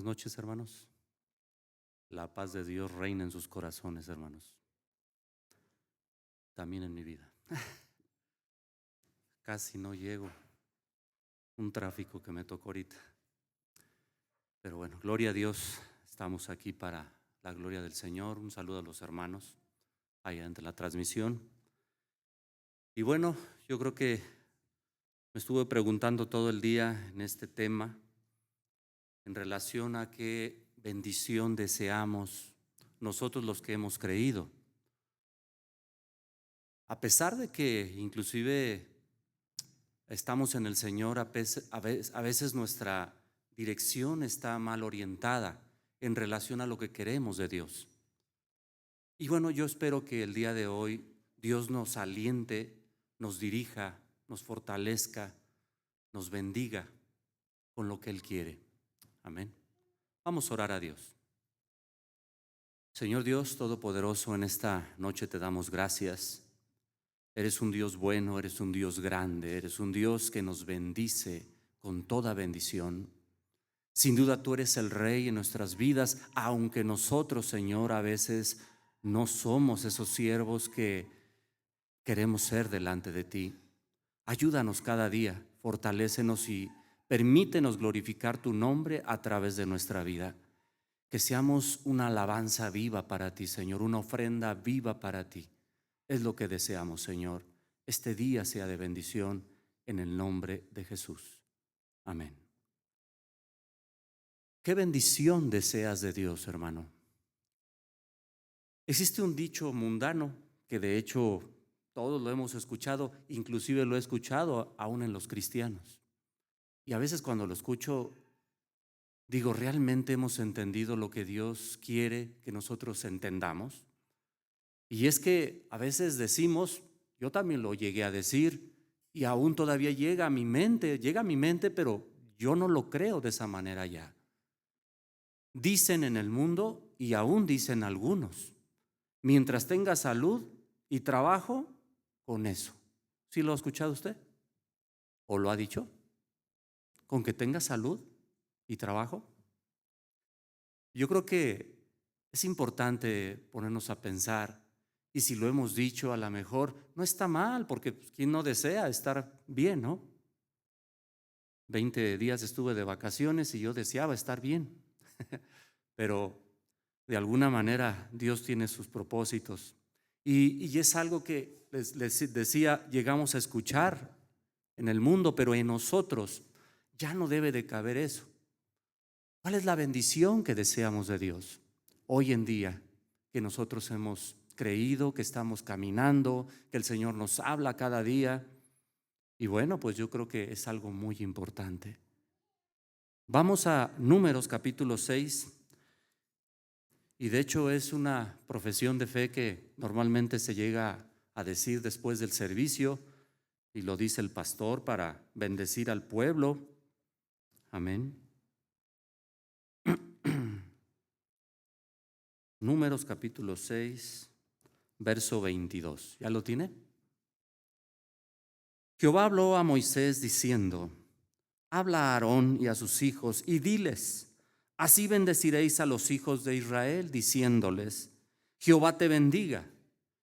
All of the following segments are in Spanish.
Buenas noches, hermanos. La paz de Dios reina en sus corazones, hermanos. También en mi vida. Casi no llego. Un tráfico que me tocó ahorita. Pero bueno, gloria a Dios. Estamos aquí para la gloria del Señor. Un saludo a los hermanos allá ante la transmisión. Y bueno, yo creo que me estuve preguntando todo el día en este tema en relación a qué bendición deseamos nosotros los que hemos creído. A pesar de que inclusive estamos en el Señor, a veces nuestra dirección está mal orientada en relación a lo que queremos de Dios. Y bueno, yo espero que el día de hoy Dios nos aliente, nos dirija, nos fortalezca, nos bendiga con lo que Él quiere. Amén. Vamos a orar a Dios. Señor Dios Todopoderoso, en esta noche te damos gracias. Eres un Dios bueno, eres un Dios grande, eres un Dios que nos bendice con toda bendición. Sin duda tú eres el Rey en nuestras vidas, aunque nosotros, Señor, a veces no somos esos siervos que queremos ser delante de ti. Ayúdanos cada día, fortalécenos y permítenos glorificar tu nombre a través de nuestra vida. Que seamos una alabanza viva para ti, Señor, una ofrenda viva para ti. Es lo que deseamos, Señor. Este día sea de bendición en el nombre de Jesús. Amén. ¿Qué bendición deseas de Dios, hermano? Existe un dicho mundano que de hecho todos lo hemos escuchado, inclusive lo he escuchado aún en los cristianos. Y a veces cuando lo escucho, digo, ¿realmente hemos entendido lo que Dios quiere que nosotros entendamos? Y es que a veces decimos, yo también lo llegué a decir y aún todavía llega a mi mente, pero yo no lo creo de esa manera ya. Dicen en el mundo y aún dicen algunos, mientras tenga salud y trabajo, con eso. ¿Sí lo ha escuchado usted? ¿O lo ha dicho? ¿Con que tenga salud y trabajo? Yo creo que es importante ponernos a pensar. Y si lo hemos dicho, a lo mejor no está mal, porque ¿quién no desea estar bien, no? 20 días estuve de vacaciones y yo deseaba estar bien, pero de alguna manera Dios tiene sus propósitos. Y es algo que les decía, llegamos a escuchar en el mundo, pero en nosotros ya no debe de caber eso. ¿Cuál es la bendición que deseamos de Dios hoy en día, que nosotros hemos creído, que estamos caminando, que el Señor nos habla cada día? Y bueno, pues yo creo que es algo muy importante. Vamos a Números capítulo 6, y de hecho es una profesión de fe que normalmente se llega a decir después del servicio, y lo dice el pastor para bendecir al pueblo. Amén. Números capítulo 6, verso 22. ¿Ya lo tiene? Jehová habló a Moisés diciendo: habla a Aarón y a sus hijos y diles: así bendeciréis a los hijos de Israel, diciéndoles: Jehová te bendiga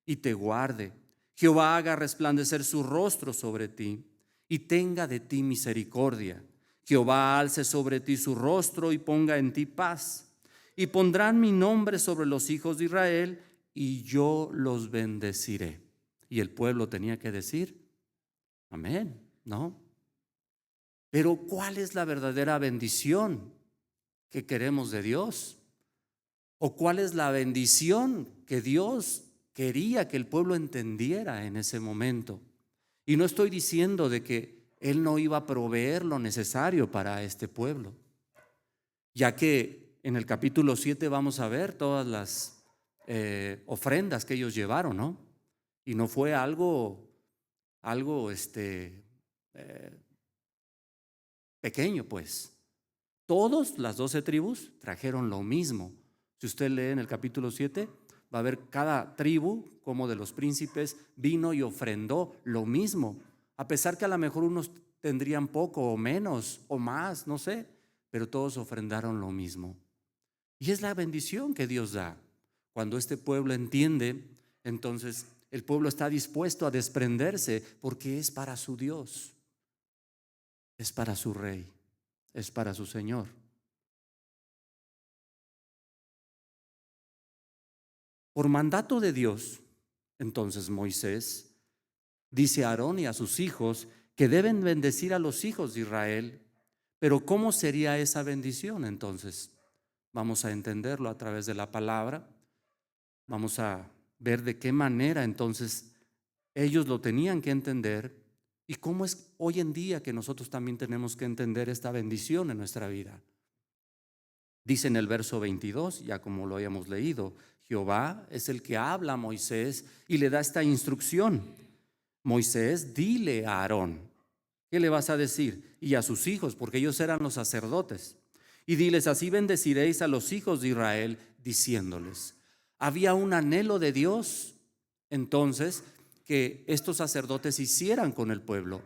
y te guarde. Jehová haga resplandecer su rostro sobre ti y tenga de ti misericordia. Jehová alce sobre ti su rostro y ponga en ti paz. Y pondrán mi nombre sobre los hijos de Israel y yo los bendeciré. Y el pueblo tenía que decir: amén, ¿no? Pero ¿cuál es la verdadera bendición que queremos de Dios? ¿O cuál es la bendición que Dios quería que el pueblo entendiera en ese momento? Y no estoy diciendo de que Él no iba a proveer lo necesario para este pueblo, ya que en el capítulo 7 vamos a ver todas las ofrendas que ellos llevaron, ¿no? Y no fue algo pequeño, pues. Todas las 12 tribus trajeron lo mismo. Si usted lee en el capítulo 7, va a ver cada tribu, como de los príncipes, vino y ofrendó lo mismo. A pesar que a lo mejor unos tendrían poco o menos o más, no sé, pero todos ofrendaron lo mismo. Y es la bendición que Dios da. Cuando este pueblo entiende, entonces el pueblo está dispuesto a desprenderse porque es para su Dios, es para su Rey, es para su Señor. Por mandato de Dios, entonces Moisés dice a Aarón y a sus hijos que deben bendecir a los hijos de Israel. Pero ¿cómo sería esa bendición entonces? Vamos a entenderlo a través de la palabra. Vamos a ver de qué manera entonces ellos lo tenían que entender y cómo es hoy en día que nosotros también tenemos que entender esta bendición en nuestra vida. Dice en el verso 22, ya como lo habíamos leído, Jehová es el que habla a Moisés y le da esta instrucción. Moisés, dile a Aarón, ¿qué le vas a decir? Y a sus hijos, porque ellos eran los sacerdotes. Y diles, así bendeciréis a los hijos de Israel, diciéndoles. Había un anhelo de Dios, entonces, que estos sacerdotes hicieran con el pueblo,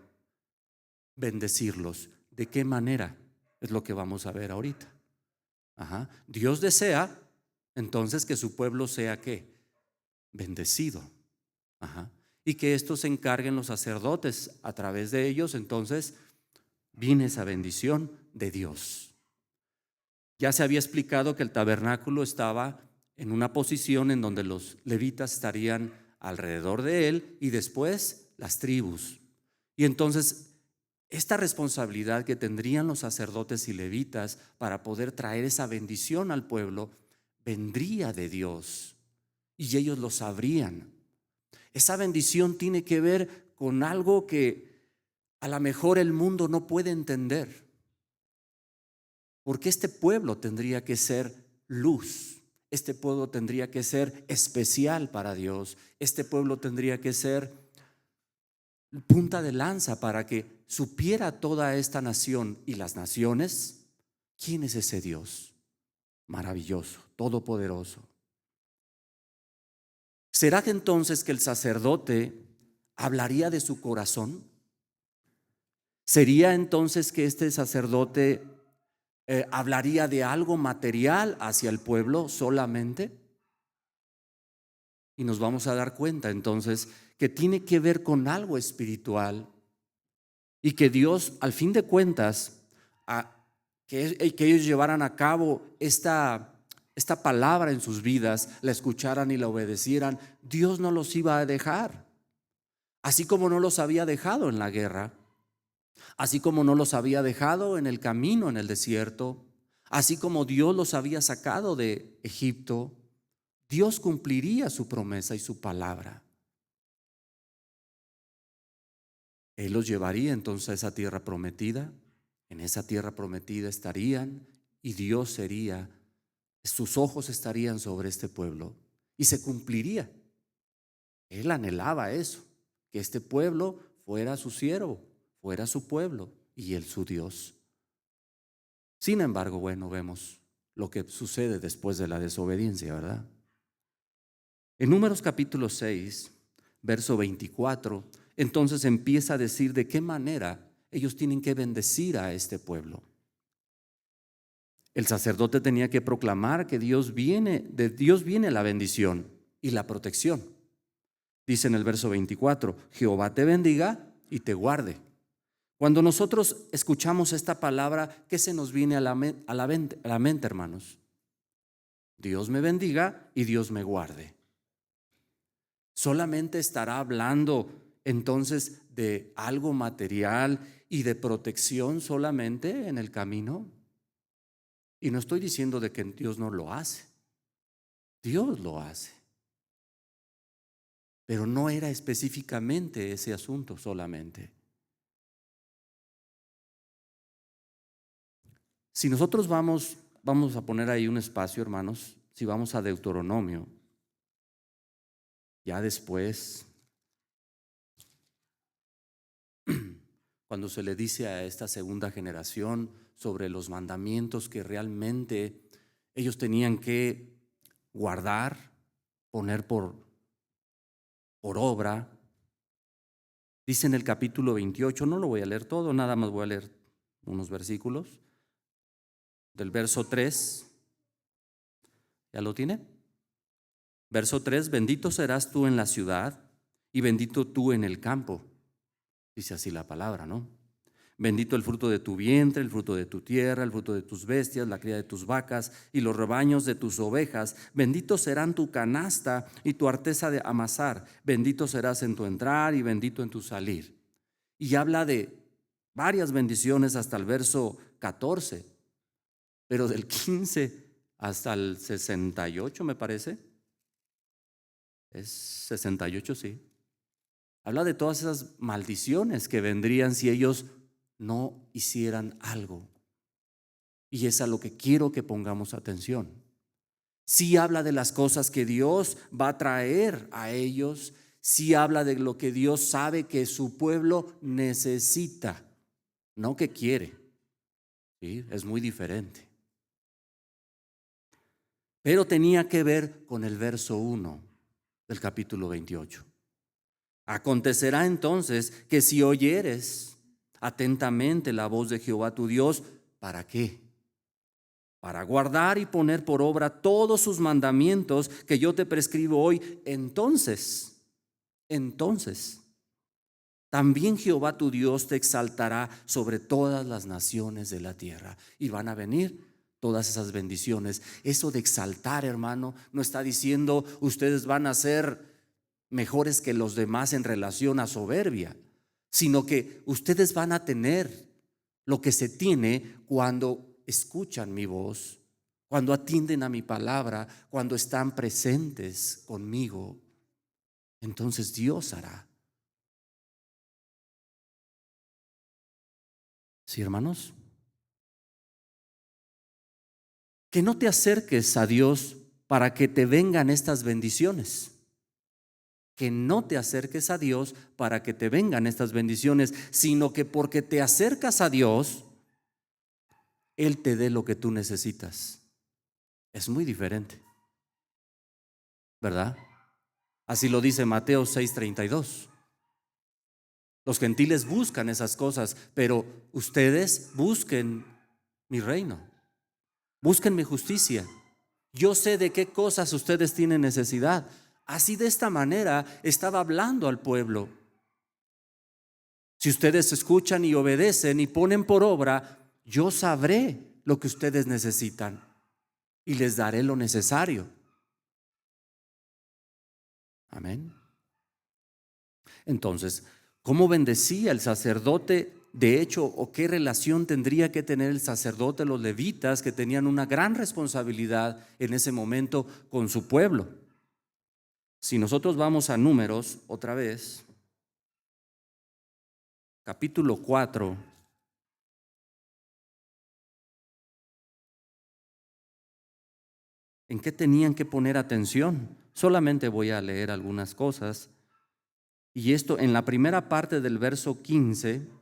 bendecirlos. ¿De qué manera? Es lo que vamos a ver ahorita. Dios desea, entonces, que su pueblo sea ¿qué? Bendecido. Y que estos se encarguen los sacerdotes a través de ellos, entonces viene esa bendición de Dios. Ya se había explicado que el tabernáculo estaba en una posición en donde los levitas estarían alrededor de él y después las tribus. Y entonces esta responsabilidad que tendrían los sacerdotes y levitas para poder traer esa bendición al pueblo vendría de Dios y ellos lo sabrían. Esa bendición tiene que ver con algo que a lo mejor el mundo no puede entender. Porque este pueblo tendría que ser luz, este pueblo tendría que ser especial para Dios, este pueblo tendría que ser punta de lanza para que supiera toda esta nación y las naciones quién es ese Dios maravilloso, todopoderoso. ¿Será que entonces que el sacerdote hablaría de su corazón? ¿Sería entonces que este sacerdote hablaría de algo material hacia el pueblo solamente? Y nos vamos a dar cuenta entonces que tiene que ver con algo espiritual y que Dios, al fin de cuentas, que ellos llevaran a cabo esta palabra en sus vidas, la escucharan y la obedecieran, Dios no los iba a dejar. Así como no los había dejado en la guerra, así como no los había dejado en el camino, en el desierto, así como Dios los había sacado de Egipto, Dios cumpliría su promesa y su palabra. Él los llevaría entonces a esa tierra prometida. En esa tierra prometida estarían y Dios sería, sus ojos estarían sobre este pueblo y se cumpliría. Él anhelaba eso, que este pueblo fuera su siervo, fuera su pueblo y él su Dios. Sin embargo, bueno, vemos lo que sucede después de la desobediencia, ¿verdad? En Números capítulo 6, verso 24, entonces empieza a decir de qué manera ellos tienen que bendecir a este pueblo. El sacerdote tenía que proclamar que de Dios viene la bendición y la protección. Dice en el verso 24, Jehová te bendiga y te guarde. Cuando nosotros escuchamos esta palabra, ¿qué se nos viene a la mente, hermanos? Dios me bendiga y Dios me guarde. ¿Solamente estará hablando entonces de algo material y de protección solamente en el camino? Y no estoy diciendo de que Dios no lo hace. Dios lo hace. Pero no era específicamente ese asunto solamente. Si nosotros vamos a poner ahí un espacio, hermanos, si vamos a Deuteronomio, ya después, cuando se le dice a esta segunda generación sobre los mandamientos que realmente ellos tenían que guardar, poner por obra, dice en el capítulo 28, no lo voy a leer todo, nada más voy a leer unos versículos. del verso 3. ¿Ya lo tiene? Verso 3: bendito serás tú en la ciudad y bendito tú en el campo. Dice así la palabra, ¿no? Bendito el fruto de tu vientre, el fruto de tu tierra, el fruto de tus bestias, la cría de tus vacas y los rebaños de tus ovejas. Bendito serán tu canasta y tu arteza de amasar. Bendito serás en tu entrar y bendito en tu salir. Y habla de varias bendiciones hasta el verso 14, pero del 15 hasta el 68, me parece. Es 68, sí. Habla de todas esas maldiciones que vendrían si ellos no hicieran algo. Y es a lo que quiero que pongamos atención. Sí habla de las cosas que Dios va a traer a ellos. Sí habla de lo que Dios sabe que su pueblo necesita, no que quiere. ¿Sí? Es muy diferente. Pero tenía que ver con el verso 1 del capítulo 28. Acontecerá entonces que si oyeres atentamente la voz de Jehová tu Dios, ¿para qué? Para guardar y poner por obra todos sus mandamientos que yo te prescribo hoy. Entonces, también Jehová tu Dios te exaltará sobre todas las naciones de la tierra. Y van a venir todas esas bendiciones. Eso de exaltar, hermano, no está diciendo ustedes van a ser mejores que los demás en relación a soberbia, sino que ustedes van a tener lo que se tiene cuando escuchan mi voz, cuando atienden a mi palabra, cuando están presentes conmigo. Entonces Dios hará. ¿Sí, hermanos? Que no te acerques a Dios para que te vengan estas bendiciones. Que no te acerques a Dios para que te vengan estas bendiciones, sino que porque te acercas a Dios, Él te dé lo que tú necesitas. Es muy diferente, ¿verdad? Así lo dice Mateo 6:32. Los gentiles buscan esas cosas, pero ustedes busquen mi reino, busquen mi justicia. Yo sé de qué cosas ustedes tienen necesidad. Así, de esta manera estaba hablando al pueblo. Si ustedes escuchan y obedecen y ponen por obra, yo sabré lo que ustedes necesitan y les daré lo necesario. Amén. Entonces, ¿cómo bendecía el sacerdote? De hecho, ¿o qué relación tendría que tener el sacerdote, los levitas, que tenían una gran responsabilidad en ese momento con su pueblo? Si nosotros vamos a Números otra vez, capítulo 4, ¿en qué tenían que poner atención? Solamente voy a leer algunas cosas. Y esto en la primera parte del verso 15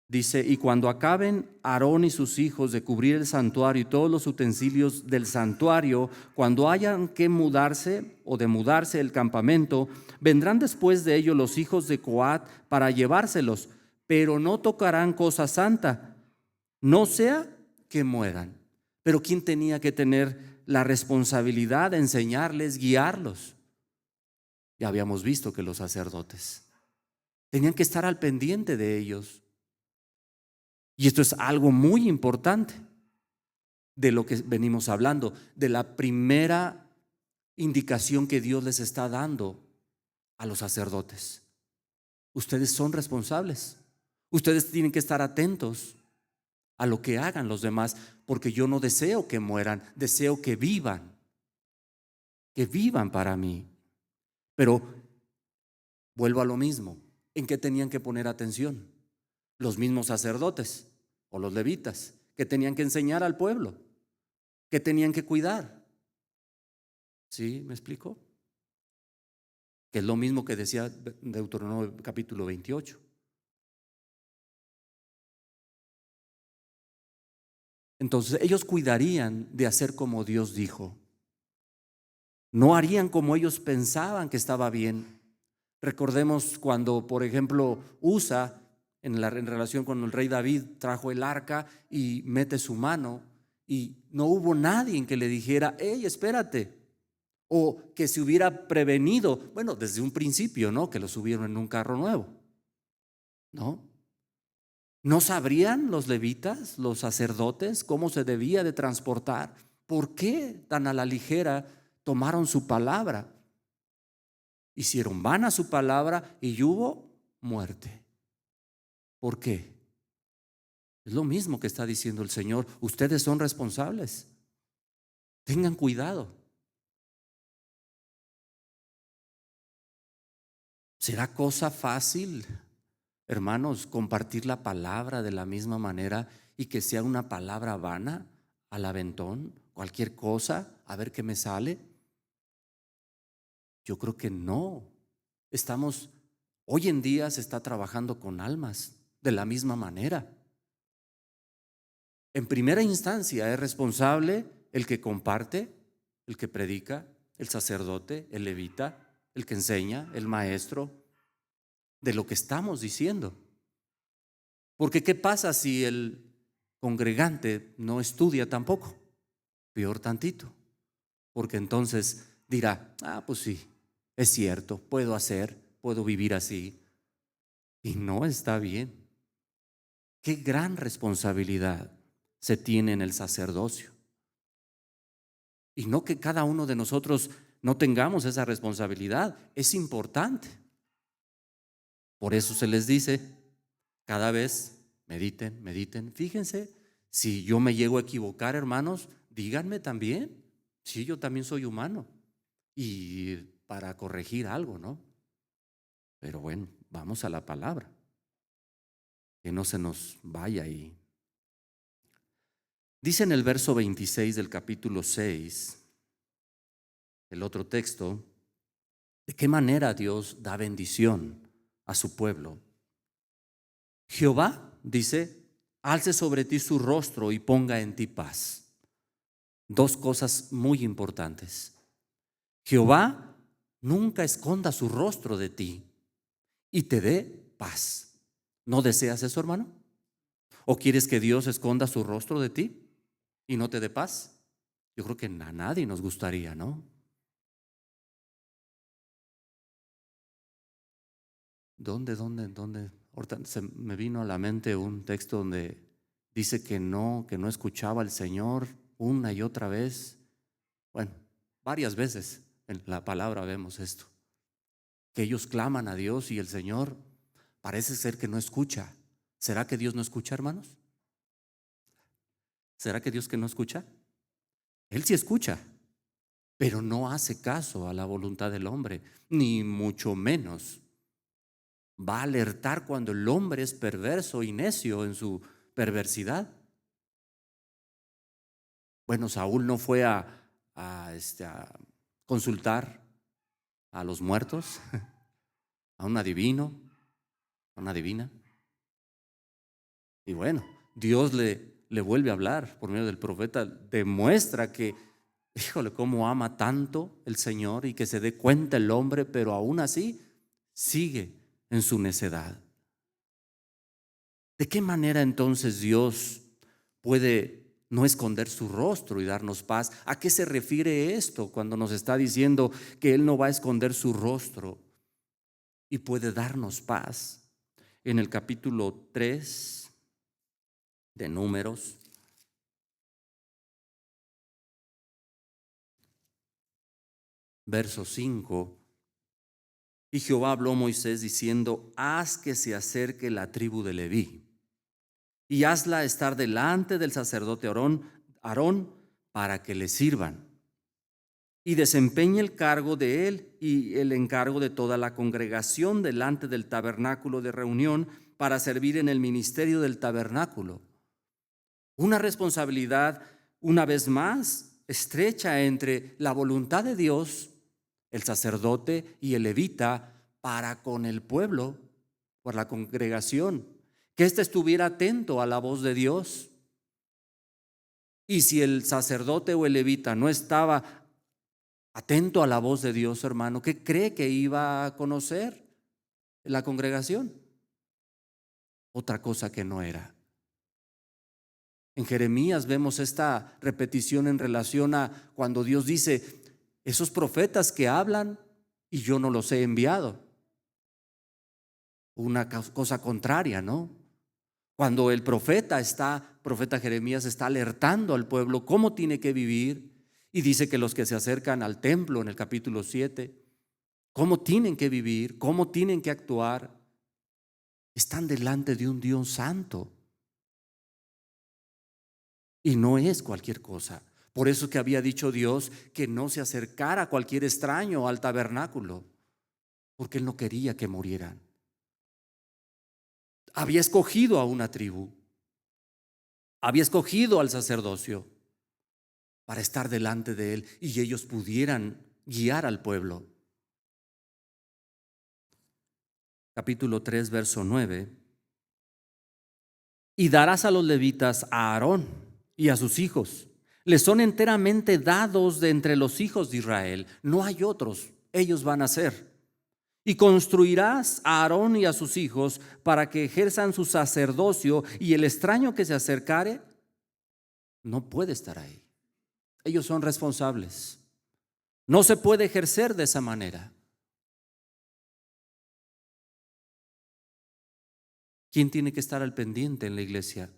dice: y cuando acaben Aarón y sus hijos de cubrir el santuario y todos los utensilios del santuario, cuando hayan que mudarse o de mudarse el campamento, vendrán después de ello los hijos de Coat para llevárselos, pero no tocarán cosa santa, no sea que mueran. Pero ¿quién tenía que tener la responsabilidad de enseñarles, guiarlos? Ya habíamos visto que los sacerdotes tenían que estar al pendiente de ellos. Y esto es algo muy importante de lo que venimos hablando, de la primera indicación que Dios les está dando a los sacerdotes. Ustedes son responsables. Ustedes tienen que estar atentos a lo que hagan los demás, porque yo no deseo que mueran, deseo que vivan para mí. Pero vuelvo a lo mismo. ¿En qué tenían que poner atención? Los mismos sacerdotes o los levitas, que tenían que enseñar al pueblo, que tenían que cuidar. ¿Sí? ¿Me explico? Que es lo mismo que decía Deuteronomio capítulo 28. Entonces ellos cuidarían de hacer como Dios dijo. No harían como ellos pensaban que estaba bien. Recordemos cuando, por ejemplo, Usa en relación con el rey David, trajo el arca y mete su mano y no hubo nadie en que le dijera, hey, espérate, o que se hubiera prevenido, bueno, desde un principio, ¿no? Que lo subieron en un carro nuevo, ¿no? ¿No sabrían los levitas, los sacerdotes, cómo se debía de transportar? ¿Por qué tan a la ligera tomaron su palabra? Hicieron vana su palabra y hubo muerte. ¿Por qué? Es lo mismo que está diciendo el Señor. Ustedes son responsables. Tengan cuidado. ¿Será cosa fácil, hermanos, compartir la palabra de la misma manera y que sea una palabra vana, al aventón, cualquier cosa, a ver qué me sale? Yo creo que no. Hoy en día se está trabajando con almas de la misma manera. En primera instancia es responsable el que comparte, el que predica, el sacerdote, el levita, el que enseña, el maestro, de lo que estamos diciendo. Porque ¿qué pasa si el congregante no estudia tampoco? Peor tantito. Porque entonces dirá, pues sí, es cierto, puedo vivir así. Y no está bien. Qué gran responsabilidad se tiene en el sacerdocio. Y no que cada uno de nosotros no tengamos esa responsabilidad, es importante. Por eso se les dice, cada vez mediten, mediten. Fíjense, si yo me llego a equivocar, hermanos, díganme también. Sí, yo también soy humano. Y para corregir algo, ¿no? Pero bueno, vamos a la palabra. Que no se nos vaya ahí. Dice en el verso 26 del capítulo 6, el otro texto, de qué manera Dios da bendición a su pueblo. Jehová, dice, alce sobre ti su rostro y ponga en ti paz. Dos cosas muy importantes. Jehová nunca esconda su rostro de ti y te dé paz. ¿No deseas eso, hermano? ¿O quieres que Dios esconda su rostro de ti y no te dé paz? Yo creo que a nadie nos gustaría, ¿no? ¿Dónde? Ahorita se me vino a la mente un texto donde dice que no escuchaba al Señor una y otra vez. Bueno, varias veces en la palabra vemos esto, que ellos claman a Dios y el Señor parece ser que no escucha. ¿Será que Dios no escucha, hermanos? ¿Será que Dios que no escucha? Él sí escucha, pero no hace caso a la voluntad del hombre, ni mucho menos. Va a alertar cuando el hombre es perverso y necio en su perversidad. Bueno, Saúl no fue a consultar a los muertos, a un adivino, a una divina. Y bueno, Dios le vuelve a hablar por medio del profeta, demuestra que, híjole, cómo ama tanto el Señor y que se dé cuenta el hombre, pero aún así sigue en su necedad. ¿De qué manera entonces Dios puede no esconder su rostro y darnos paz? ¿A qué se refiere esto cuando nos está diciendo que Él no va a esconder su rostro y puede darnos paz? En el capítulo 3 de Números, verso 5, y Jehová habló a Moisés diciendo, haz que se acerque la tribu de Leví y hazla estar delante del sacerdote Aarón para que le sirvan y desempeñe el cargo de él y el encargo de toda la congregación delante del tabernáculo de reunión para servir en el ministerio del tabernáculo. Una responsabilidad, una vez más, estrecha entre la voluntad de Dios, el sacerdote y el levita, para con el pueblo, por la congregación, que éste estuviera atento a la voz de Dios. Y si el sacerdote o el levita no estaba atento a la voz de Dios, hermano, ¿qué cree que iba a conocer la congregación? otra cosa que no era. En Jeremías vemos esta repetición en relación a cuando Dios dice, esos profetas que hablan y yo no los he enviado. Una cosa contraria, ¿no? Cuando el profeta Jeremías está alertando al pueblo cómo tiene que vivir y dice que los que se acercan al templo en el capítulo 7, cómo tienen que vivir, cómo tienen que actuar, están delante de un Dios santo. Y no es cualquier cosa. Por eso que había dicho Dios que no se acercara cualquier extraño al tabernáculo, porque Él no quería que murieran. Había escogido a una tribu, había escogido al sacerdocio para estar delante de Él y ellos pudieran guiar al pueblo. Capítulo 3, verso 9. Y darás a los levitas a Aarón y a sus hijos. Les son enteramente dados de entre los hijos de Israel. No hay otros, ellos van a ser. Y construirás a Aarón y a sus hijos para que ejerzan su sacerdocio, y el extraño que se acercare no puede estar ahí. Ellos son responsables. No se puede ejercer de esa manera. ¿Quién tiene que estar al pendiente en la iglesia?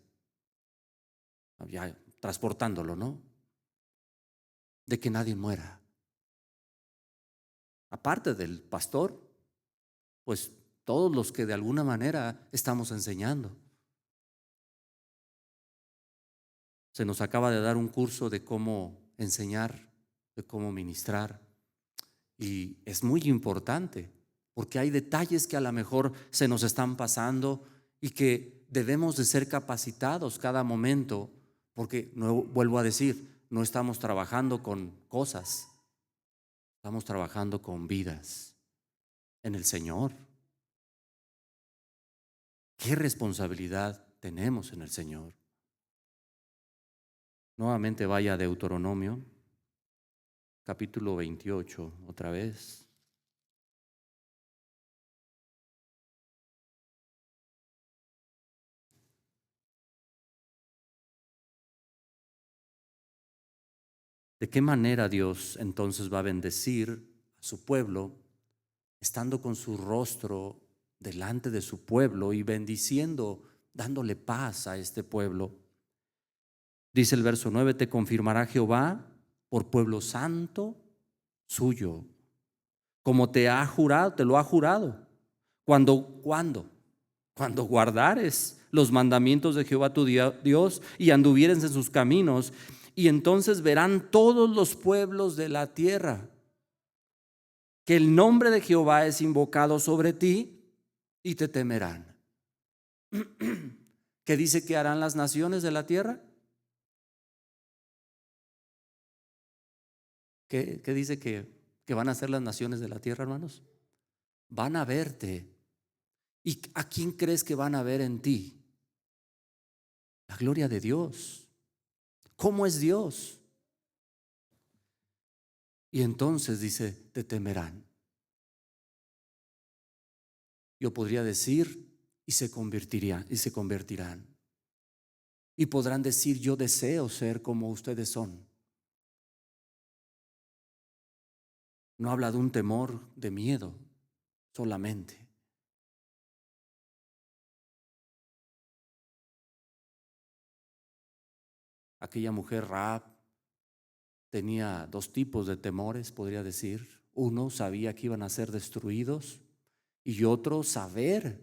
Ya transportándolo, ¿no? De que nadie muera. Aparte del pastor, pues todos los que de alguna manera estamos enseñando. Se nos acaba de dar un curso de cómo enseñar, de cómo ministrar, y es muy importante porque hay detalles que a lo mejor se nos están pasando y que debemos de ser capacitados cada momento, porque no, vuelvo a decir, no estamos trabajando con cosas, estamos trabajando con vidas en el Señor. ¿Qué responsabilidad tenemos en el Señor? Nuevamente vaya a Deuteronomio, capítulo 28, otra vez. ¿De qué manera Dios entonces va a bendecir a su pueblo, estando con su rostro delante de su pueblo y bendiciendo, dándole paz a este pueblo? Dice el verso 9, te confirmará Jehová por pueblo santo suyo, como te ha jurado, te lo ha jurado. Cuando guardares los mandamientos de Jehová tu Dios y anduvieres en sus caminos, y entonces verán todos los pueblos de la tierra que el nombre de Jehová es invocado sobre ti y te temerán. ¿Qué dice que harán las naciones de la tierra? ¿Qué dice que van a hacer las naciones de la tierra, hermanos? Van a verte. ¿Y a quién crees que van a ver en ti? La gloria de Dios. ¿Cómo es Dios? Y entonces dice, te temerán. Yo podría decir, y se convertirán. Y podrán decir, yo deseo ser como ustedes son. No habla de un temor, de miedo, solamente. Aquella mujer Rahab tenía dos tipos de temores, podría decir. Uno, sabía que iban a ser destruidos, y otro, saber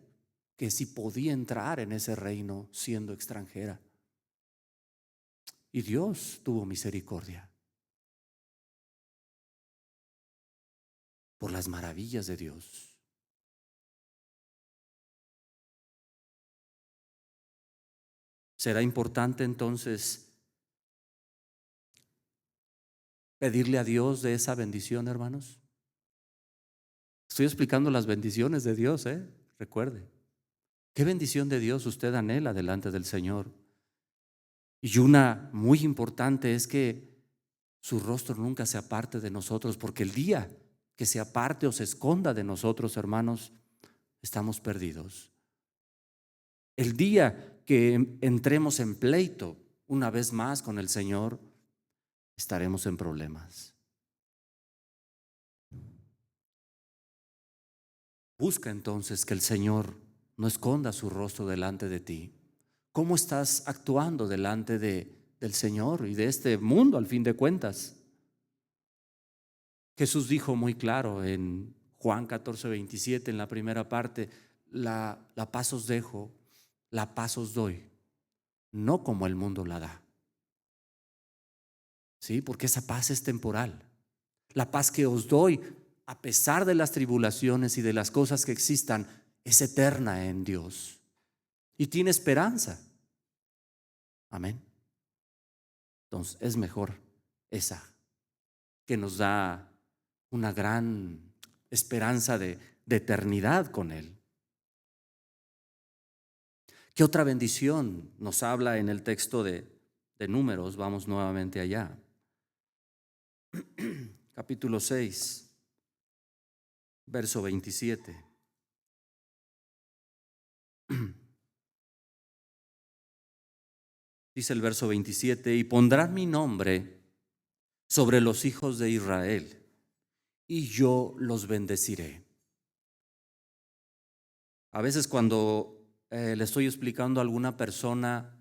que si podía entrar en ese reino siendo extranjera. Y Dios tuvo misericordia por las maravillas de Dios. ¿Será importante entonces pedirle a Dios de esa bendición, hermanos? Estoy explicando las bendiciones de Dios, recuerde. ¿Qué bendición de Dios usted anhela delante del Señor? Y una muy importante es que su rostro nunca se aparte de nosotros, porque el día que se aparte o se esconda de nosotros, hermanos, estamos perdidos. El día que entremos en pleito una vez más con el Señor, estaremos en problemas. Busca entonces que el Señor no esconda su rostro delante de ti. ¿Cómo estás actuando delante del Señor y de este mundo al fin de cuentas? Jesús dijo muy claro en Juan 14:27, en la primera parte, la paz os dejo, la paz os doy, no como el mundo la da. ¿Sí? Porque esa paz es temporal. La paz que os doy, a pesar de las tribulaciones y de las cosas que existan, es eterna en Dios y tiene esperanza. Amén. Entonces es mejor esa, que nos da una gran esperanza de eternidad con Él. ¿Qué otra bendición nos habla en el texto de Números? Vamos nuevamente allá. Capítulo 6, verso 27. Dice el verso 27, y pondrán mi nombre sobre los hijos de Israel, y yo los bendeciré. A veces cuando le estoy explicando a alguna persona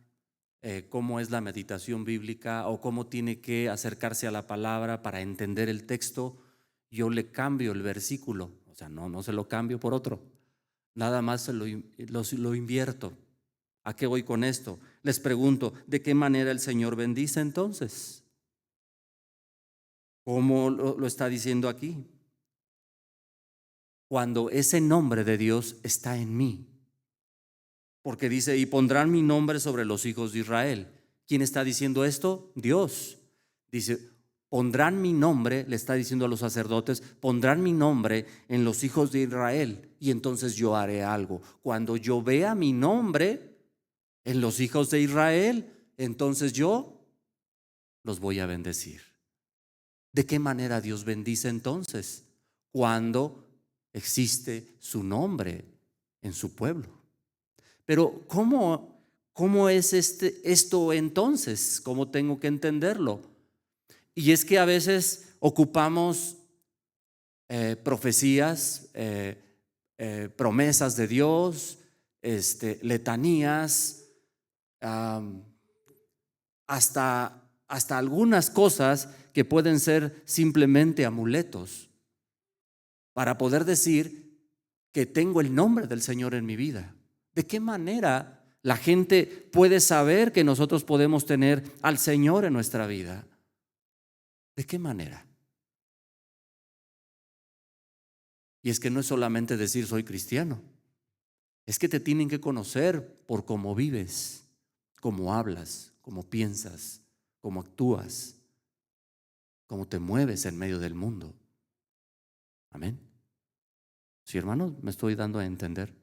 cómo es la meditación bíblica o cómo tiene que acercarse a la palabra para entender el texto, yo le cambio el versículo, o sea, no se lo cambio por otro, nada más lo invierto. ¿A qué voy con esto? Les pregunto, ¿de qué manera el Señor bendice entonces? ¿Cómo lo está diciendo aquí? Cuando ese nombre de Dios está en mí. Porque dice, y pondrán mi nombre sobre los hijos de Israel. ¿Quién está diciendo esto? Dios. Dice, pondrán mi nombre, le está diciendo a los sacerdotes, pondrán mi nombre en los hijos de Israel y entonces yo haré algo. Cuando yo vea mi nombre en los hijos de Israel, entonces yo los voy a bendecir. ¿De qué manera Dios bendice entonces? Cuando existe su nombre en su pueblo. Pero ¿cómo es esto entonces? ¿Cómo tengo que entenderlo? Y es que a veces ocupamos profecías, promesas de Dios, letanías, hasta algunas cosas que pueden ser simplemente amuletos para poder decir que tengo el nombre del Señor en mi vida. ¿De qué manera la gente puede saber que nosotros podemos tener al Señor en nuestra vida? ¿De qué manera? Y es que no es solamente decir soy cristiano, es que te tienen que conocer por cómo vives, cómo hablas, cómo piensas, cómo actúas, cómo te mueves en medio del mundo. Amén. Sí, hermanos, me estoy dando a entender.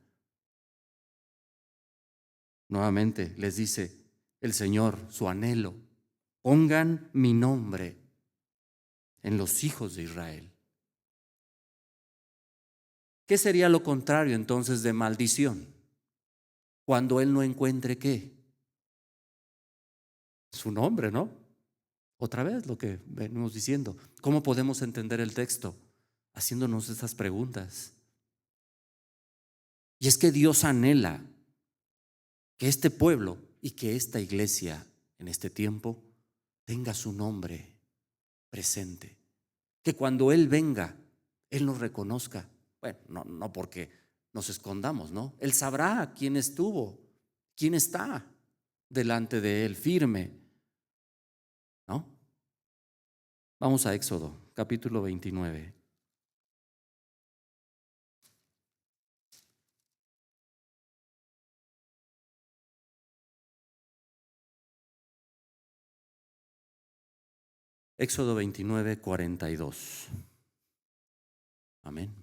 Nuevamente les dice el Señor, su anhelo, pongan mi nombre en los hijos de Israel. ¿Qué sería lo contrario entonces de maldición? Cuando Él no encuentre ¿qué? Su nombre, ¿no? Otra vez lo que venimos diciendo. ¿Cómo podemos entender el texto? Haciéndonos estas preguntas. Y es que Dios anhela que este pueblo y que esta iglesia en este tiempo tenga su nombre presente. Que cuando Él venga, Él nos reconozca. Bueno, no porque nos escondamos, ¿no? Él sabrá quién estuvo, quién está delante de Él firme, ¿no? Vamos a Éxodo, capítulo 29. Éxodo 29, 42. Amén.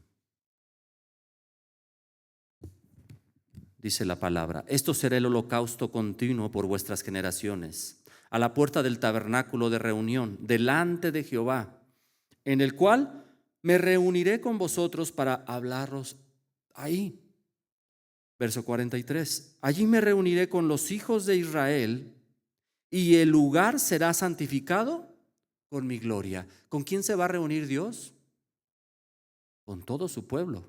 Dice la palabra, esto será el holocausto continuo por vuestras generaciones, a la puerta del tabernáculo de reunión, delante de Jehová, en el cual me reuniré con vosotros para hablaros ahí. Verso 43. Allí me reuniré con los hijos de Israel y el lugar será santificado con mi gloria. ¿Con quién se va a reunir Dios? Con todo su pueblo.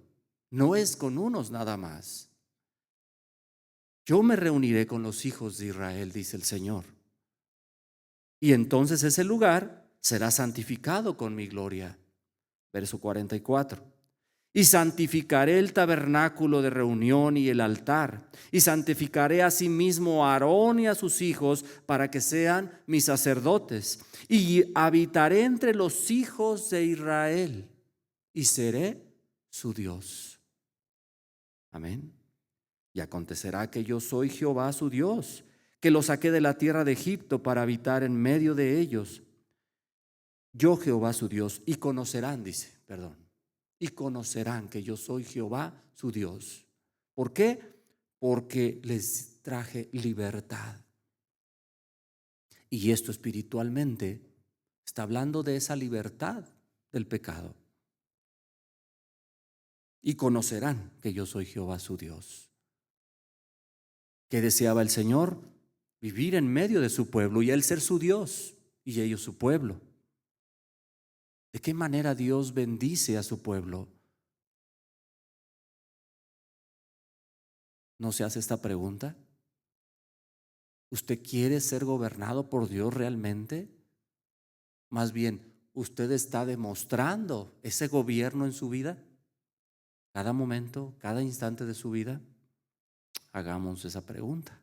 No es con unos nada más. Yo me reuniré con los hijos de Israel, dice el Señor. Y entonces ese lugar será santificado con mi gloria. Verso 44. Y santificaré el tabernáculo de reunión y el altar, y santificaré asimismo a Aarón y a sus hijos para que sean mis sacerdotes, y habitaré entre los hijos de Israel, y seré su Dios. Amén. Y acontecerá que yo soy Jehová su Dios, que los saqué de la tierra de Egipto para habitar en medio de ellos. Yo Jehová su Dios, y conocerán, y conocerán que yo soy Jehová su Dios. ¿Por qué? Porque les traje libertad. Y esto espiritualmente está hablando de esa libertad del pecado. Y conocerán que yo soy Jehová su Dios. ¿Qué deseaba el Señor? Vivir en medio de su pueblo y Él ser su Dios y ellos su pueblo. ¿De qué manera Dios bendice a su pueblo? ¿No se hace esta pregunta? ¿Usted quiere ser gobernado por Dios realmente? Más bien, ¿usted está demostrando ese gobierno en su vida? Cada momento, cada instante de su vida. Hagamos esa pregunta.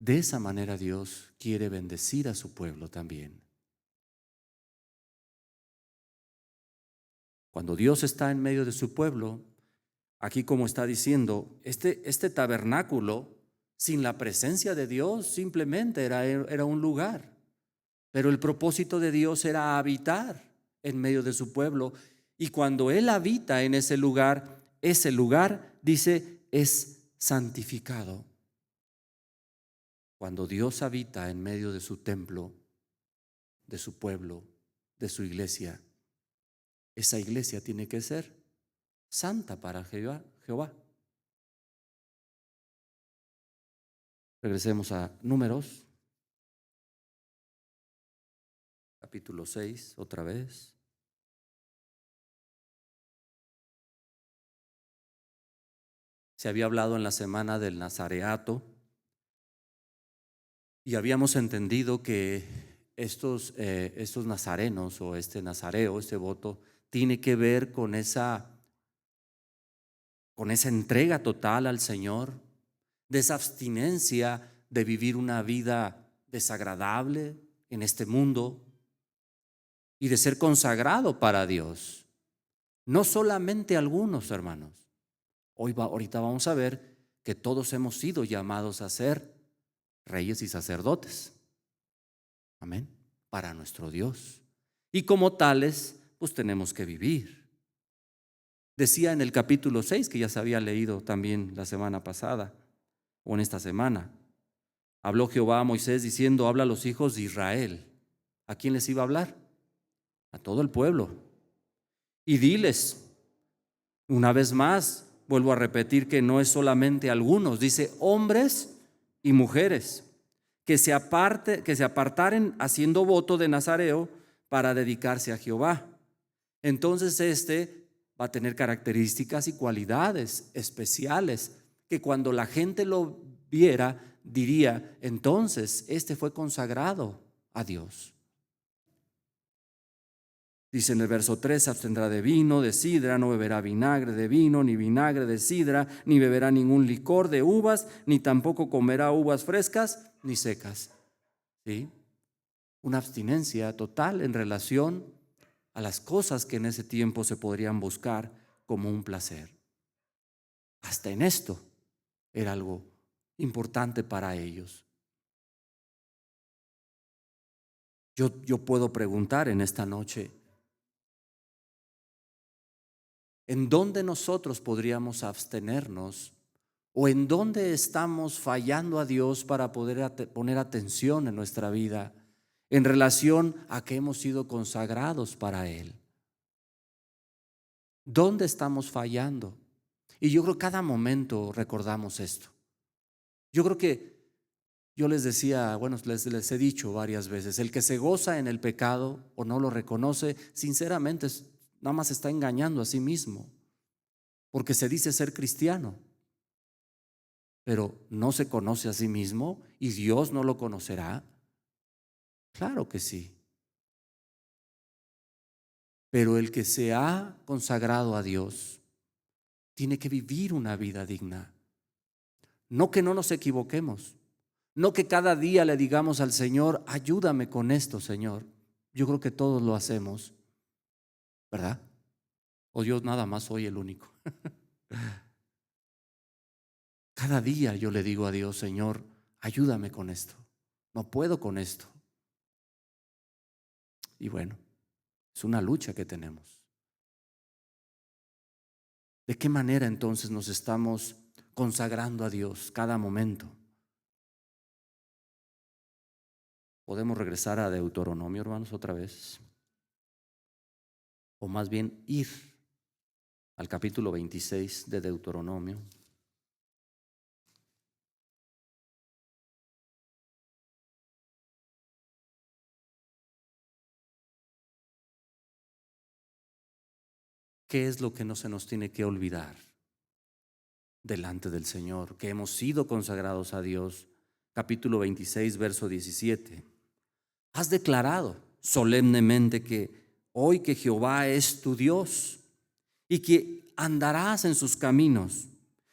De esa manera Dios quiere bendecir a su pueblo también. Cuando Dios está en medio de su pueblo, aquí como está diciendo, este tabernáculo sin la presencia de Dios simplemente era un lugar. Pero el propósito de Dios era habitar en medio de su pueblo. Y cuando Él habita en ese lugar, dice, es santificado. Cuando Dios habita en medio de su templo, de su pueblo, de su iglesia, esa iglesia tiene que ser santa para Jehová. Regresemos a Números, capítulo 6, otra vez. Se había hablado en la semana del nazareato y habíamos entendido que estos nazarenos o este nazareo, este voto, tiene que ver con esa entrega total al Señor, de esa abstinencia de vivir una vida desagradable en este mundo y de ser consagrado para Dios. No solamente algunos, hermanos. Ahorita vamos a ver que todos hemos sido llamados a ser reyes y sacerdotes. Amén. Para nuestro Dios. Y como tales, pues tenemos que vivir. Decía en el capítulo 6, que ya se había leído también la semana pasada, o en esta semana, habló Jehová a Moisés diciendo, habla a los hijos de Israel. ¿A quién les iba a hablar? A todo el pueblo. Y diles, una vez más, vuelvo a repetir que no es solamente algunos, dice hombres y mujeres, que se apartaren haciendo voto de nazareo para dedicarse a Jehová. Entonces va a tener características y cualidades especiales que cuando la gente lo viera diría, entonces fue consagrado a Dios. Dice en el verso 3, se abstendrá de vino, de sidra, no beberá vinagre de vino, ni vinagre de sidra, ni beberá ningún licor de uvas, ni tampoco comerá uvas frescas ni secas. ¿Sí? Una abstinencia total en relación a las cosas que en ese tiempo se podrían buscar como un placer. Hasta en esto era algo importante para ellos. Yo puedo preguntar en esta noche, ¿en dónde nosotros podríamos abstenernos o en dónde estamos fallando a Dios para poder poner atención en nuestra vida en relación a que hemos sido consagrados para Él? ¿Dónde estamos fallando? Y yo creo que cada momento recordamos esto. Yo creo que yo les decía, bueno, les he dicho varias veces, el que se goza en el pecado o no lo reconoce, sinceramente nada más está engañando a sí mismo, porque se dice ser cristiano, pero no se conoce a sí mismo y Dios no lo conocerá. Claro que sí. Pero el que se ha consagrado a Dios tiene que vivir una vida digna. No que no nos equivoquemos, no que cada día le digamos al Señor, ayúdame con esto, Señor. Yo creo que todos lo hacemos, ¿verdad? O yo nada más soy el único. Cada día yo le digo a Dios, Señor, ayúdame con esto. No puedo con esto. Y bueno, es una lucha que tenemos. ¿De qué manera entonces nos estamos consagrando a Dios cada momento? Podemos regresar a Deuteronomio, hermanos, otra vez. O más bien ir al capítulo 26 de Deuteronomio. ¿Qué es lo que no se nos tiene que olvidar delante del Señor? Que hemos sido consagrados a Dios. Capítulo 26, verso 17. Has declarado solemnemente que hoy que Jehová es tu Dios y que andarás en sus caminos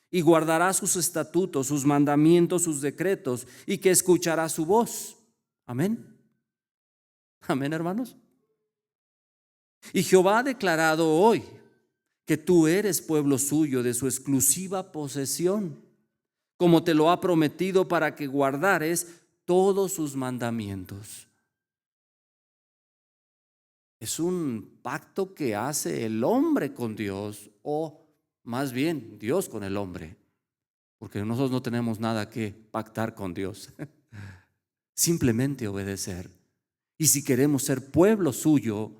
y guardarás sus estatutos, sus mandamientos, sus decretos y que escucharás su voz. Amén. Amén, hermanos. Y Jehová ha declarado hoy que tú eres pueblo suyo, de su exclusiva posesión, como te lo ha prometido, para que guardares todos sus mandamientos. Es un pacto que hace el hombre con Dios, o más bien Dios con el hombre, porque nosotros no tenemos nada que pactar con Dios. Simplemente obedecer. Y si queremos ser pueblo suyo,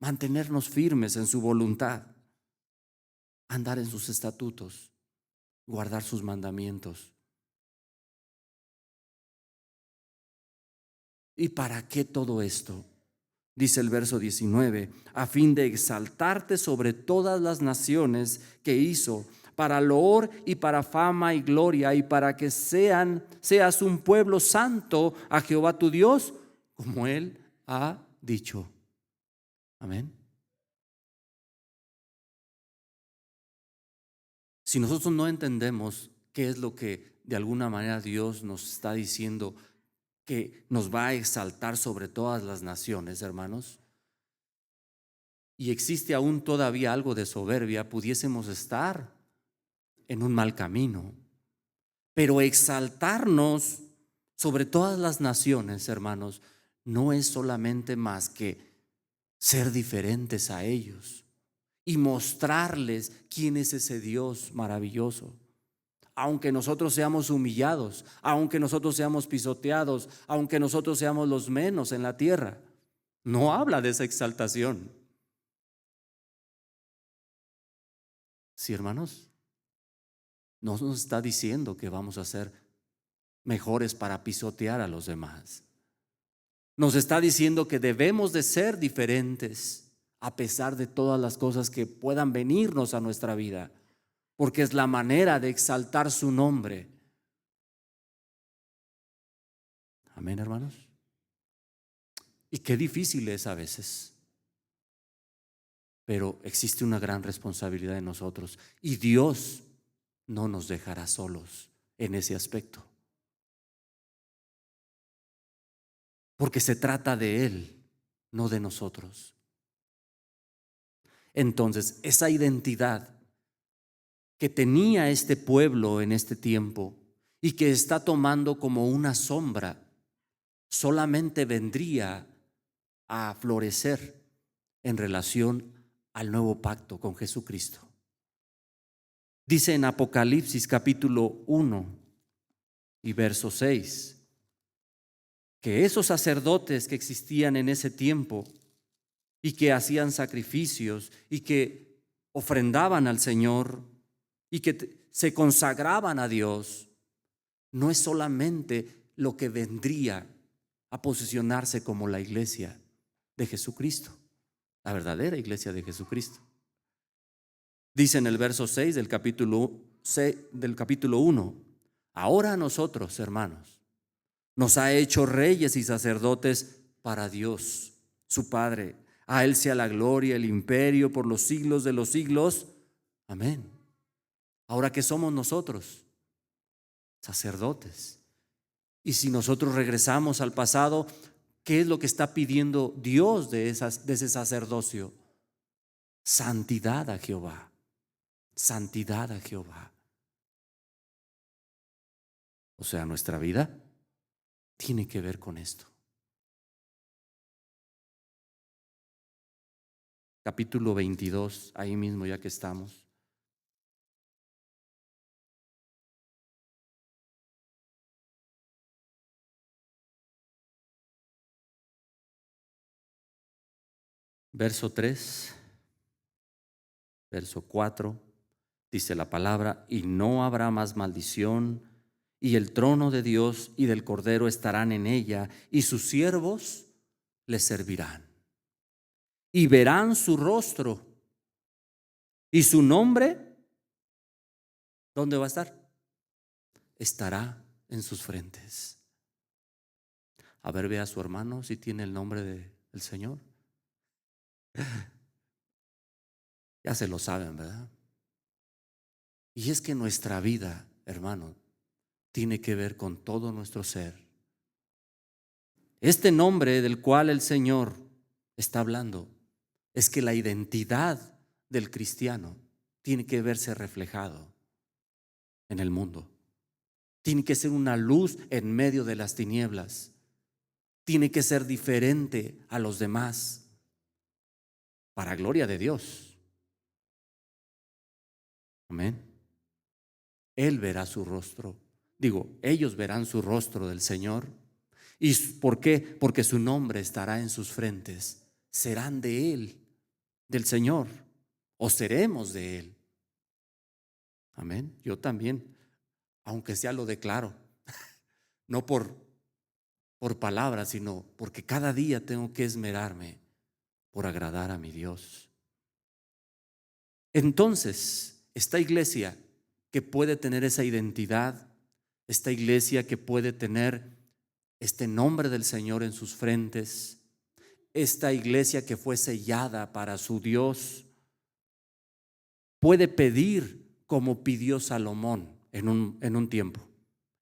mantenernos firmes en su voluntad, andar en sus estatutos, guardar sus mandamientos. ¿Y para qué todo esto? Dice el verso 19, a fin de exaltarte sobre todas las naciones que hizo, para loor y para fama y gloria, y para que seas un pueblo santo a Jehová tu Dios, como Él ha dicho. Amén. Si nosotros no entendemos qué es lo que de alguna manera Dios nos está diciendo, que nos va a exaltar sobre todas las naciones, hermanos, y existe aún todavía algo de soberbia, pudiésemos estar en un mal camino. Pero exaltarnos sobre todas las naciones, hermanos, no es solamente más que ser diferentes a ellos y mostrarles quién es ese Dios maravilloso. Aunque nosotros seamos humillados, aunque nosotros seamos pisoteados, aunque nosotros seamos los menos en la tierra, no habla de esa exaltación. Sí, hermanos, no nos está diciendo que vamos a ser mejores para pisotear a los demás. Nos está diciendo que debemos de ser diferentes a pesar de todas las cosas que puedan venirnos a nuestra vida, porque es la manera de exaltar su nombre. Amén, hermanos. Y qué difícil es a veces, pero existe una gran responsabilidad en nosotros y Dios no nos dejará solos en ese aspecto, porque se trata de Él, no de nosotros. Entonces, esa identidad que tenía este pueblo en este tiempo y que está tomando como una sombra, solamente vendría a florecer en relación al nuevo pacto con Jesucristo. Dice en Apocalipsis capítulo 1 y verso 6 que esos sacerdotes que existían en ese tiempo y que hacían sacrificios y que ofrendaban al Señor y que se consagraban a Dios, no es solamente lo que vendría a posicionarse como la iglesia de Jesucristo, la verdadera iglesia de Jesucristo. Dice en el verso 6 del capítulo 1, ahora a nosotros, hermanos, nos ha hecho reyes y sacerdotes para Dios, su Padre. A Él sea la gloria, el imperio por los siglos de los siglos. Amén. Ahora, ¿qué somos nosotros? Sacerdotes. Y si nosotros regresamos al pasado, ¿qué es lo que está pidiendo Dios de ese sacerdocio? Santidad a Jehová. Santidad a Jehová. O sea, nuestra vida tiene que ver con esto. Capítulo 22, ahí mismo ya que estamos. Verso 3, verso 4, dice la palabra, y no habrá más maldición, y el trono de Dios y del Cordero estarán en ella, y sus siervos le servirán. Y verán su rostro, y su nombre, ¿dónde va a estar? Estará en sus frentes. A ver, ve a su hermano si tiene el nombre del Señor. Ya se lo saben, ¿verdad? Y es que nuestra vida, hermano, tiene que ver con todo nuestro ser. Este nombre del cual el Señor está hablando es que la identidad del cristiano tiene que verse reflejado en el mundo. Tiene que ser una luz en medio de las tinieblas. Tiene que ser diferente a los demás para gloria de Dios. Amén. Él verá su rostro. Ellos verán su rostro del Señor. ¿Y por qué? Porque su nombre estará en sus frentes. Serán de Él, del Señor, o seremos de Él. Amén. Yo también, aunque sea lo declaro, no por palabras, sino porque cada día tengo que esmerarme por agradar a mi Dios. Entonces, esta iglesia que puede tener esa identidad, esta iglesia que puede tener este nombre del Señor en sus frentes, esta iglesia que fue sellada para su Dios, puede pedir como pidió Salomón en un tiempo,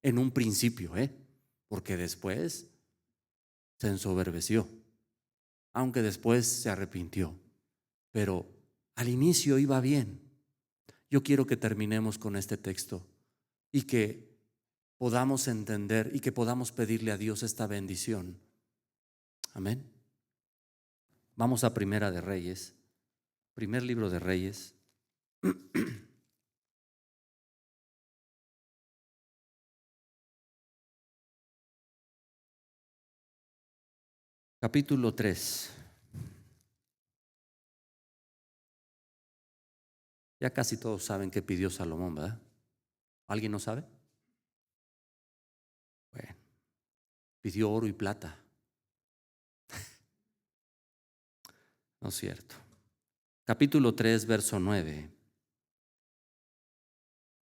en un principio, porque después se ensoberbeció, aunque después se arrepintió, pero al inicio iba bien. Yo quiero que terminemos con este texto y que podamos entender y que podamos pedirle a Dios esta bendición. Amén. Vamos a Primera de Reyes, primer libro de Reyes. Capítulo 3. Ya casi todos saben qué pidió Salomón, ¿verdad? ¿Alguien no sabe? Bueno, pidió oro y plata. No es cierto. Capítulo 3, verso 9.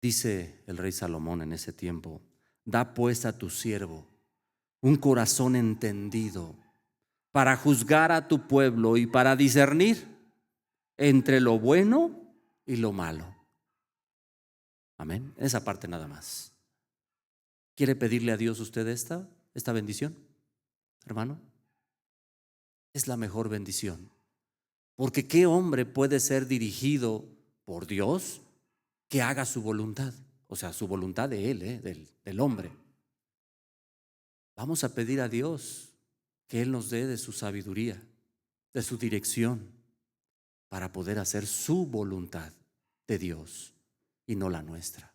Dice el rey Salomón en ese tiempo: da pues a tu siervo un corazón entendido para juzgar a tu pueblo y para discernir entre lo bueno y lo malo. Amén. Esa parte nada más. ¿Quiere pedirle a Dios usted esta bendición, hermano? Es la mejor bendición. Porque ¿qué hombre puede ser dirigido por Dios que haga su voluntad? O sea, su voluntad de Él, del hombre. Vamos a pedir a Dios que Él nos dé de su sabiduría, de su dirección, para poder hacer su voluntad de Dios y no la nuestra.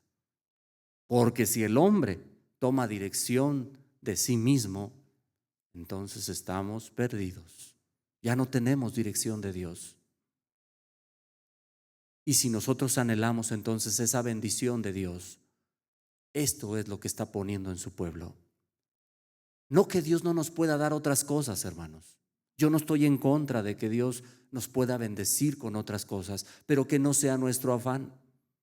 Porque si el hombre toma dirección de sí mismo, entonces estamos perdidos. Ya no tenemos dirección de Dios. Y si nosotros anhelamos entonces esa bendición de Dios, esto es lo que está poniendo en su pueblo. No que Dios no nos pueda dar otras cosas, hermanos. Yo no estoy en contra de que Dios nos pueda bendecir con otras cosas, pero que no sea nuestro afán,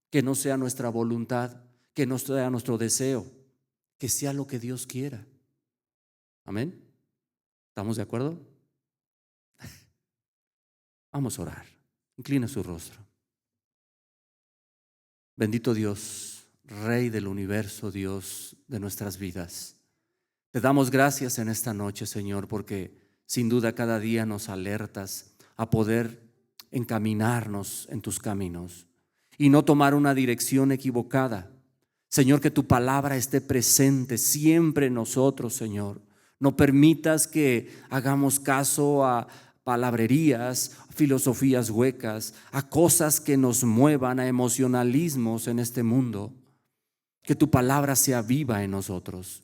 que no sea nuestra voluntad, que no sea nuestro deseo, que sea lo que Dios quiera. Amén. ¿Estamos de acuerdo? Vamos a orar. Inclina su rostro. Bendito Dios, Rey del universo, Dios de nuestras vidas. Te damos gracias en esta noche, Señor, porque sin duda cada día nos alertas a poder encaminarnos en tus caminos y no tomar una dirección equivocada. Señor, que tu palabra esté presente siempre en nosotros, Señor. No permitas que hagamos caso a palabrerías, filosofías huecas, a cosas que nos muevan a emocionalismos en este mundo. Que tu palabra sea viva en nosotros.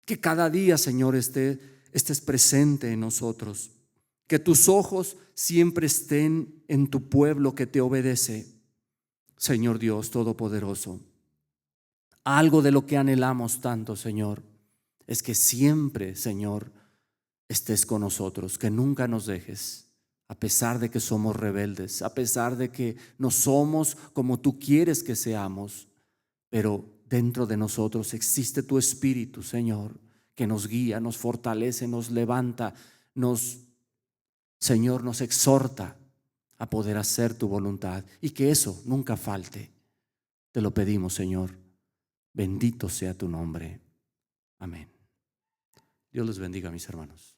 Que cada día, Señor, estés presente en nosotros. Que tus ojos siempre estén en tu pueblo que te obedece. Señor Dios Todopoderoso, algo de lo que anhelamos tanto, Señor, es que siempre, Señor, estés con nosotros, que nunca nos dejes, a pesar de que somos rebeldes, a pesar de que no somos como tú quieres que seamos, pero dentro de nosotros existe tu Espíritu, Señor, que nos guía, nos fortalece, nos levanta, Señor, nos exhorta a poder hacer tu voluntad y que eso nunca falte. Te lo pedimos, Señor. Bendito sea tu nombre. Amén. Dios les bendiga, mis hermanos.